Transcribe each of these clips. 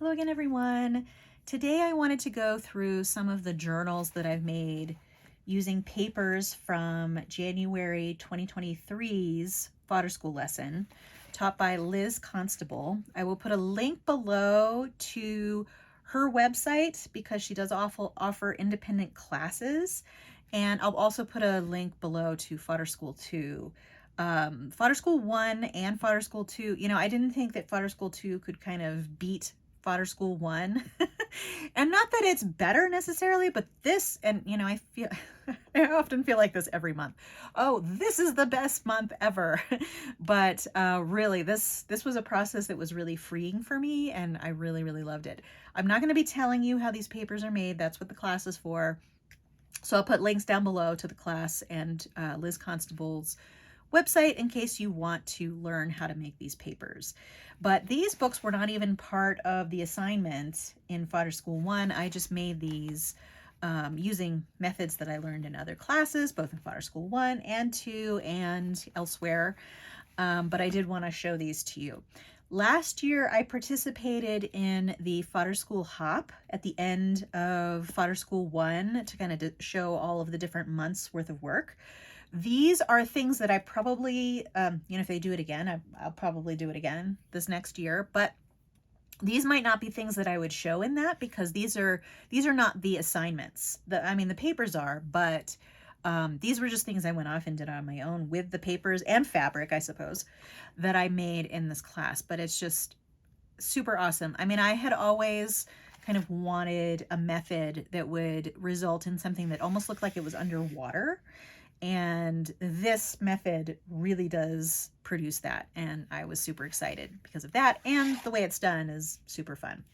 Hello again, everyone. Today I wanted to go through some of the journals that I've made using papers from January 2023's Fodder School lesson taught by Liz Constable. I will put a link below to her website because she does offer independent classes. And I'll also put a link below to Fodder School 2. Fodder School 1 and Fodder School 2, I didn't think that Fodder School 2 could kind of beat Fodder School 1. And not that it's better necessarily, but this, and I feel, I often feel like this every month. Oh, this is the best month ever. But really, this was a process that was really freeing for me, and I really, really loved it. I'm not going to be telling you how these papers are made. That's what the class is for. So I'll put links down below to the class and Liz Constable's website in case you want to learn how to make these papers. But these books were not even part of the assignment in Fodder School 1. I just made these using methods that I learned in other classes, both in Fodder School 1 and 2 and elsewhere. But I did want to show these to you. Last year, I participated in the Fodder School Hop at the end of Fodder School 1 to kind of show all of the different months worth of work. These are things that I probably, if they do it again, I'll probably do it again this next year, but these might not be things that I would show in that because these are not the assignments. The papers are, but these were just things I went off and did on my own with the papers and fabric, I suppose, that I made in this class. But it's just super awesome. I had always kind of wanted a method that would result in something that almost looked like it was underwater. And this method really does produce that. And I was super excited because of that. And the way it's done is super fun.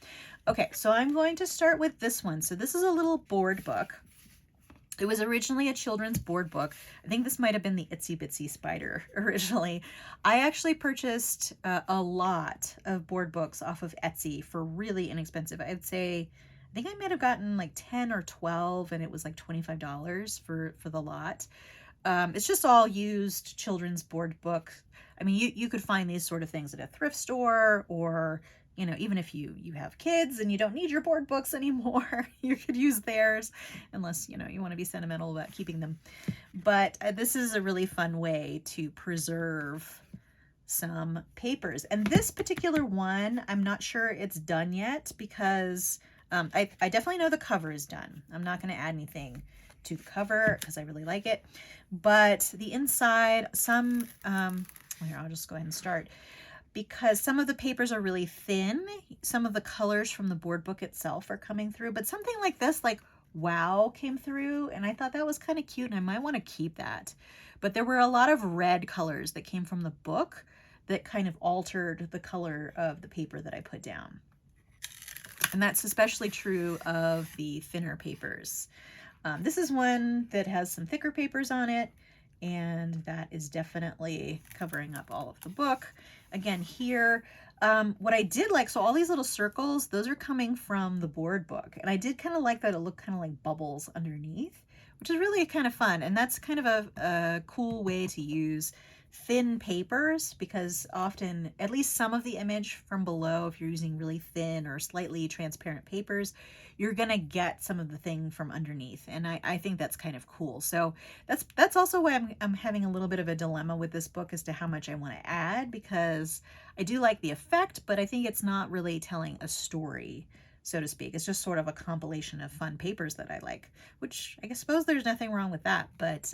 Okay, so I'm going to start with this one. So this is a little board book. It was originally a children's board book. I think this might have been the Itsy Bitsy Spider originally. I actually purchased a lot of board books off of Etsy for really inexpensive. I'd say, I think I might have gotten like 10 or 12 and it was like $25 for the lot. It's just all used children's board book. You could find these sort of things at a thrift store or, even if you have kids and you don't need your board books anymore, you could use theirs unless, you want to be sentimental about keeping them. But this is a really fun way to preserve some papers. And this particular one, I'm not sure it's done yet because I definitely know the cover is done. I'm not going to add anything to the cover because I really like it. But the inside, here, I'll just go ahead and start. Because some of the papers are really thin, some of the colors from the board book itself are coming through, but something like this, like wow, came through, and I thought that was kind of cute, and I might want to keep that. But there were a lot of red colors that came from the book that kind of altered the color of the paper that I put down. And that's especially true of the thinner papers. This is one that has some thicker papers on it, and that is definitely covering up all of the book. Again, here, what I did like, so all these little circles, those are coming from the board book. And I did kind of like that it looked kind of like bubbles underneath, which is really kind of fun. And that's kind of a cool way to use thin papers because often, at least some of the image from below, if you're using really thin or slightly transparent papers, you're gonna get some of the thing from underneath. And I think that's kind of cool. So that's also why I'm having a little bit of a dilemma with this book as to how much I want to add, because I do like the effect, but I think it's not really telling a story, so to speak. It's just sort of a compilation of fun papers that I like, which I suppose there's nothing wrong with that, but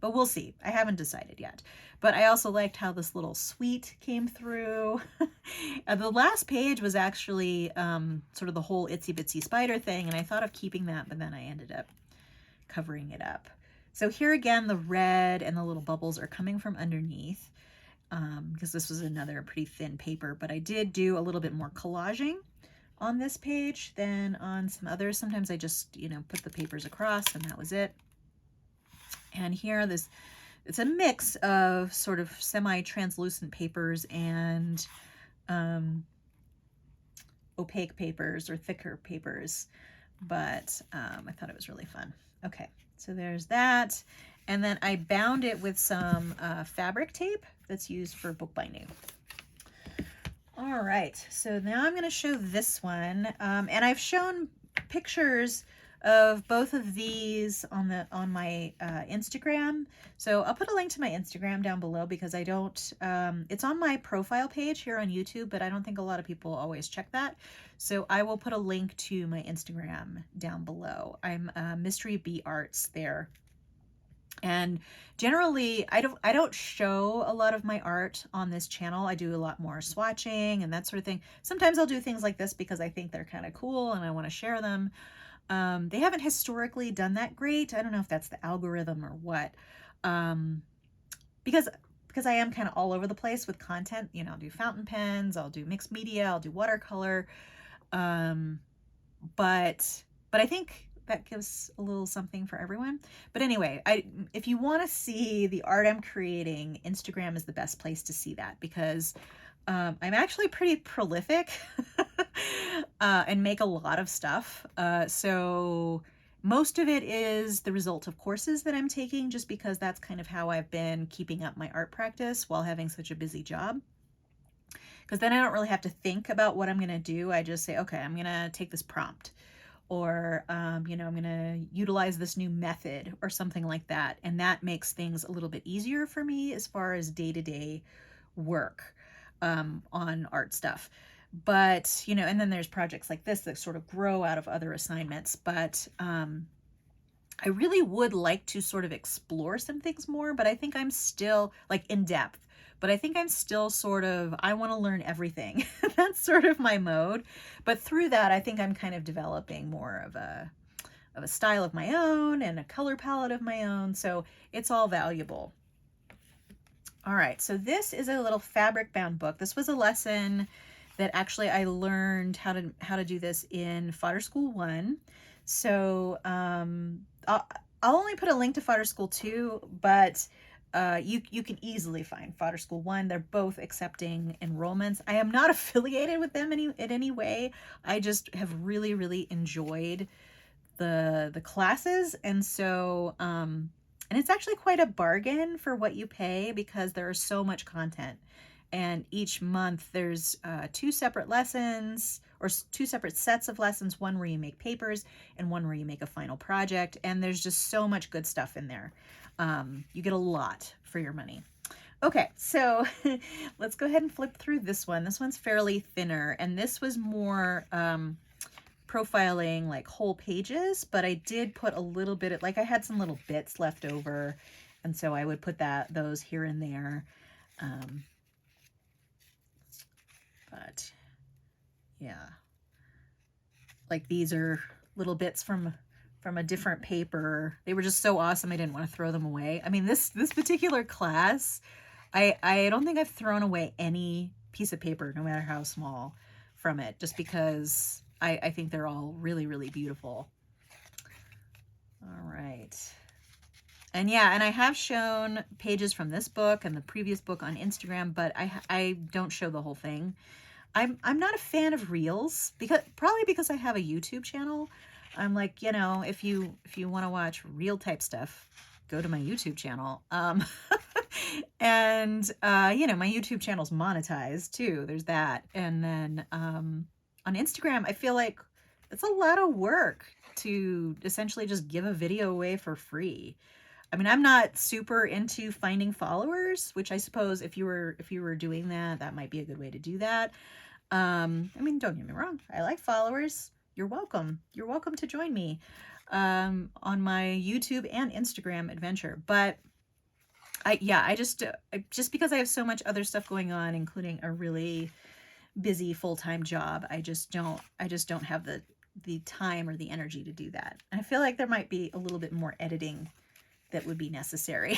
we'll see. I haven't decided yet. But I also liked how this little suite came through. The last page was actually sort of the whole Itsy Bitsy Spider thing, and I thought of keeping that, but then I ended up covering it up. So here again, the red and the little bubbles are coming from underneath because this was another pretty thin paper, but I did do a little bit more collaging on this page than on some others. Sometimes I just, put the papers across and that was it. And here, it's a mix of sort of semi-translucent papers and opaque papers or thicker papers, but I thought it was really fun. Okay, so there's that. And then I bound it with some fabric tape that's used for bookbinding. All right, so now I'm going to show this one, and I've shown pictures of both of these on my Instagram. So I'll put a link to my Instagram down below because I don't. It's on my profile page here on YouTube, but I don't think a lot of people always check that. So I will put a link to my Instagram down below. I'm Mystery Bee Arts there. And generally, I don't show a lot of my art on this channel. I do a lot more swatching and that sort of thing. Sometimes I'll do things like this because I think they're kind of cool and I want to share them. They haven't historically done that great. I don't know if that's the algorithm or what. Because I am kind of all over the place with content. You know, I'll do fountain pens, I'll do mixed media, I'll do watercolor. But I think that gives a little something for everyone. But anyway, if you want to see the art I'm creating, Instagram is the best place to see that because I'm actually pretty prolific and make a lot of stuff. So most of it is the result of courses that I'm taking just because that's kind of how I've been keeping up my art practice while having such a busy job. Because then I don't really have to think about what I'm going to do. I just say, okay, I'm going to take this prompt or, you know, I'm going to utilize this new method or something like that. And that makes things a little bit easier for me as far as day-to-day work on art stuff. But, you know, and then there's projects like this that sort of grow out of other assignments. But I really would like to sort of explore some things more, but I think I'm still like in depth. But I think I'm still sort of, I want to learn everything. That's sort of my mode. But through that, I think I'm kind of developing more of a style of my own and a color palette of my own. So it's all valuable. All right, so this is a little fabric bound book. This was a lesson that actually I learned how to do this in Fodder School 1. So I'll only put a link to Fodder School 2, but you can easily find Fodder School 1. They're both accepting enrollments. I am not affiliated with them in any way. I just have really, really enjoyed the classes. And so, and it's actually quite a bargain for what you pay because there is so much content. And each month there's 2 separate lessons or 2 separate sets of lessons, one where you make papers and one where you make a final project. And there's just so much good stuff in there. You get a lot for your money. Okay, so let's go ahead and flip through this one. This one's fairly thinner, and this was more profiling like whole pages, but I did put a little bit of, like I had some little bits left over, and so I would put those here and there. But yeah, like these are little bits from a different paper. They were just so awesome. I didn't want to throw them away. I mean, this particular class, I don't think I've thrown away any piece of paper, no matter how small, from it, just because I think they're all really, really beautiful. All right. And yeah, and I have shown pages from this book and the previous book on Instagram, but I don't show the whole thing. I'm not a fan of reels probably because I have a YouTube channel. I'm like, you know, if you want to watch reel type stuff, go to my YouTube channel. And you know, my YouTube channel's monetized too. There's that. And then on Instagram, I feel like it's a lot of work to essentially just give a video away for free. I mean, I'm not super into finding followers, which I suppose if you were doing that, that might be a good way to do that. I mean, don't get me wrong. I like followers. You're welcome. You're welcome to join me on my YouTube and Instagram adventure. But I just because I have so much other stuff going on, including a really busy full-time job, I just don't have the time or the energy to do that. And I feel like there might be a little bit more editing that would be necessary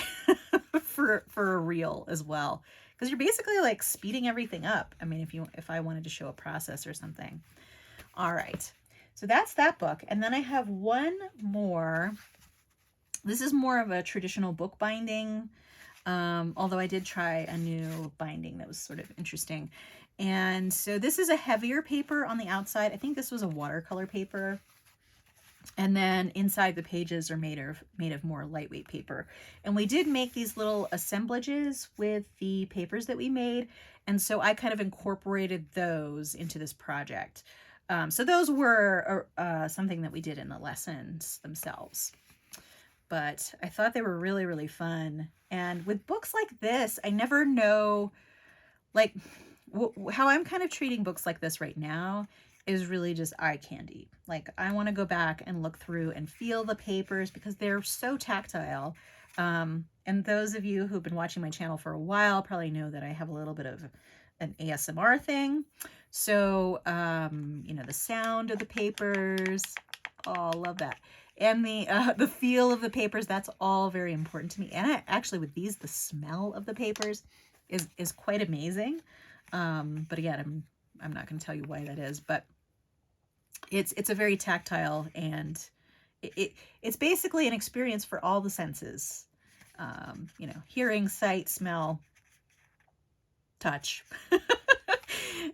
for a reel as well, because you're basically like speeding everything up. I mean, if I wanted to show a process or something. All right, so that's that book. And then I have one more. This is more of a traditional book binding, although I did try a new binding that was sort of interesting. And so this is a heavier paper on the outside. I think this was a watercolor paper. And then inside the pages are made of more lightweight paper. And we did make these little assemblages with the papers that we made. And so I kind of incorporated those into this project. So those were something that we did in the lessons themselves. But I thought they were really, really fun. And with books like this, I never know, like, how I'm kind of treating books like this right now is really just eye candy. Like, I want to go back and look through and feel the papers because they're so tactile. And those of you who've been watching my channel for a while probably know that I have a little bit of an ASMR thing. So, you know, the sound of the papers, oh, love that. And the feel of the papers, that's all very important to me. And actually with these, the smell of the papers is quite amazing. But again, I'm not going to tell you why that is, but it's a very tactile, and it's basically an experience for all the senses. You know, hearing, sight, smell, touch.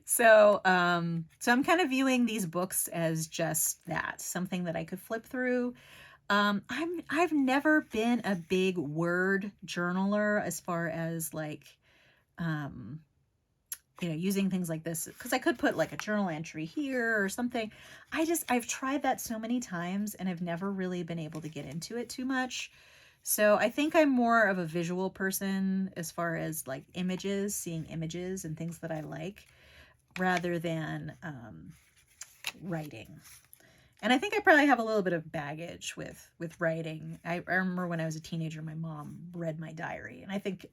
So I'm kind of viewing these books as just that, something that I could flip through. I've never been a big word journaler as far as like, you know, using things like this, because I could put like a journal entry here or something. I've tried that so many times and I've never really been able to get into it too much. So I think I'm more of a visual person as far as like images, seeing images and things that I like, rather than writing. And I think I probably have a little bit of baggage with writing. I remember when I was a teenager, my mom read my diary, and I think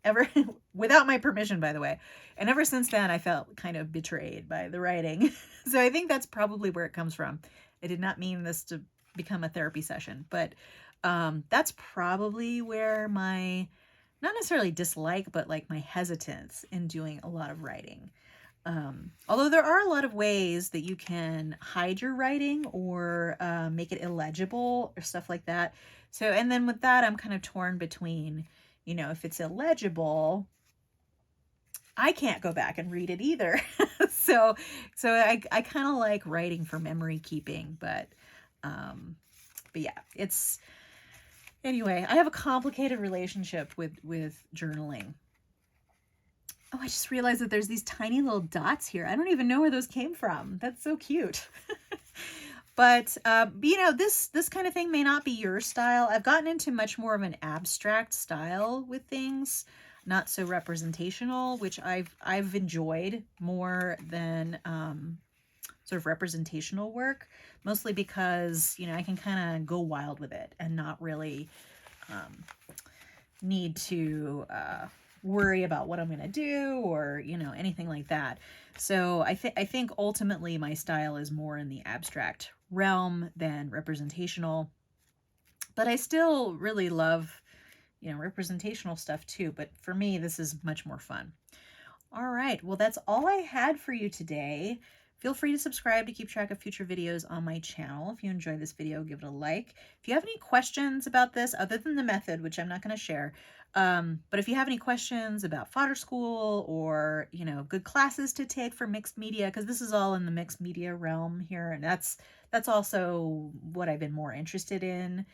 without my permission, by the way, and ever since then I felt kind of betrayed by the writing. So I think that's probably where it comes from. I did not mean this to become a therapy session, but that's probably where my, not necessarily dislike, but like my hesitance in doing a lot of writing. Although there are a lot of ways that you can hide your writing or make it illegible or stuff like that. So, and then with that, I'm kind of torn between, you know, if it's illegible, I can't go back and read it either. so I kind of like writing for memory keeping, but yeah, it's, anyway, I have a complicated relationship with journaling. Oh, I just realized that there's these tiny little dots here. I don't even know where those came from. That's so cute. But, you know, this kind of thing may not be your style. I've gotten into much more of an abstract style with things, not so representational, which I've enjoyed more than sort of representational work, mostly because, you know, I can kind of go wild with it and not really need to worry about what I'm going to do or, you know, anything like that. So I think ultimately my style is more in the abstract realm than representational, but I still really love, you know, representational stuff too. But for me, this is much more fun. All right. Well, that's all I had for you today. Feel free to subscribe to keep track of future videos on my channel. If you enjoyed this video, give it a like. If you have any questions about this, other than the method, which I'm not going to share, but if you have any questions about Fodder School or, you know, good classes to take for mixed media, because this is all in the mixed media realm here, and that's also what I've been more interested in.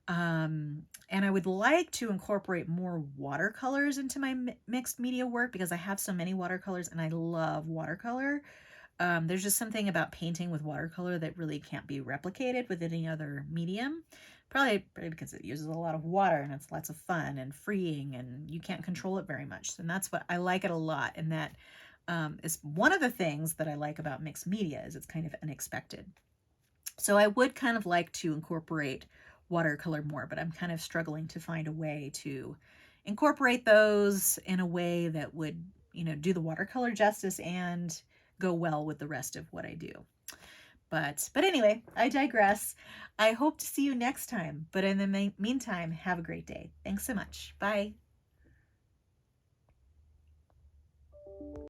And I would like to incorporate more watercolors into my mixed media work because I have so many watercolors and I love watercolor. There's just something about painting with watercolor that really can't be replicated with any other medium. Probably because it uses a lot of water and it's lots of fun and freeing and you can't control it very much. And that's what I like it a lot. And that is one of the things that I like about mixed media is it's kind of unexpected. So I would kind of like to incorporate watercolor more, but I'm kind of struggling to find a way to incorporate those in a way that would, you know, do the watercolor justice and go well with the rest of what I do. But anyway, I digress. I hope to see you next time. But in the meantime, have a great day. Thanks so much. Bye.